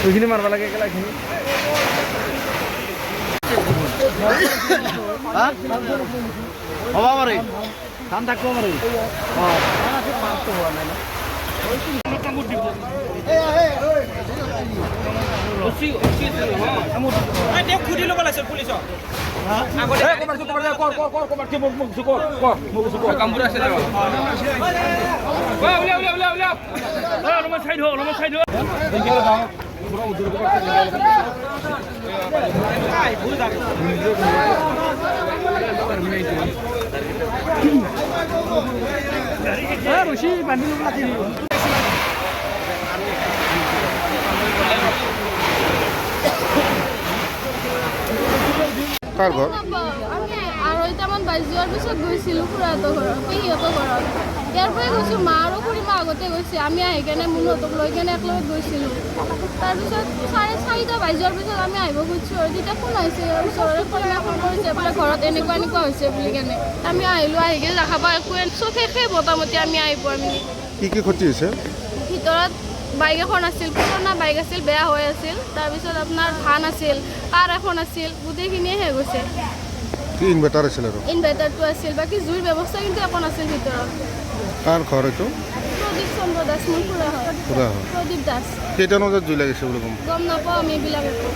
ওইখিনি মাৰবা লাগে এগুলা এখানে হবা পাৰে ধান থাকবো পাৰে খুঁটি ল'ব লাগিছিল পুলিচক কাৰ ঘৰ আমি 2:30মান বাজি যোৱাৰ পিছত গৈছিলোঁ খুৰাহঁতৰ ঘৰত পেহীহঁতৰ ঘৰত ইয়াৰ পৰাই গৈছোঁ মা আৰু খুৰীমা আগতে গৈছে আমি আহি কেনে মুনুহঁতক লৈ কেনে একেলগত গৈছিলোঁ তাৰপিছত 4:30 বাজি যোৱাৰ পিছত আমি আহিব খুজিছোঁ আৰু তেতিয়া ফোন আহিছে ওচৰৰে খুৰীমাই ফোন কৰিছে বোলে ঘৰত এনেকুৱা হৈছে বুলি কেনে আমি আহিলোঁ আহি কিনে দেখা পাওঁ একো চব শেষেই মোটামুটি আমি আহি পোৱা আমি কি ক্ষতি হৈছে ভিতৰত বাইক এখন আছিল পুৰণা বাইক আছিল বেয়া হৈ আছিল তাৰপিছত আপোনাৰ ধান আছিল কাৰ এখন আছিল গোটেইখিনিয়ে শেষ হৈছে কি ইনভাৰ্টাৰ আছিল আৰু ইনভাৰ্টাৰটো আছিল বাকী জুইৰ ব্যৱস্থা কিন্তু একো নাছিল ভিতৰত কাৰ ঘৰ এইটো প্ৰদীপ চন্দ্ৰ দাস মোৰ খুৰা হয় খুৰা হয় প্ৰদীপ দাস কেইটামান বজাত জুই লাগিছে বুলি গম নাপাওঁ আমি এইবিলাক একো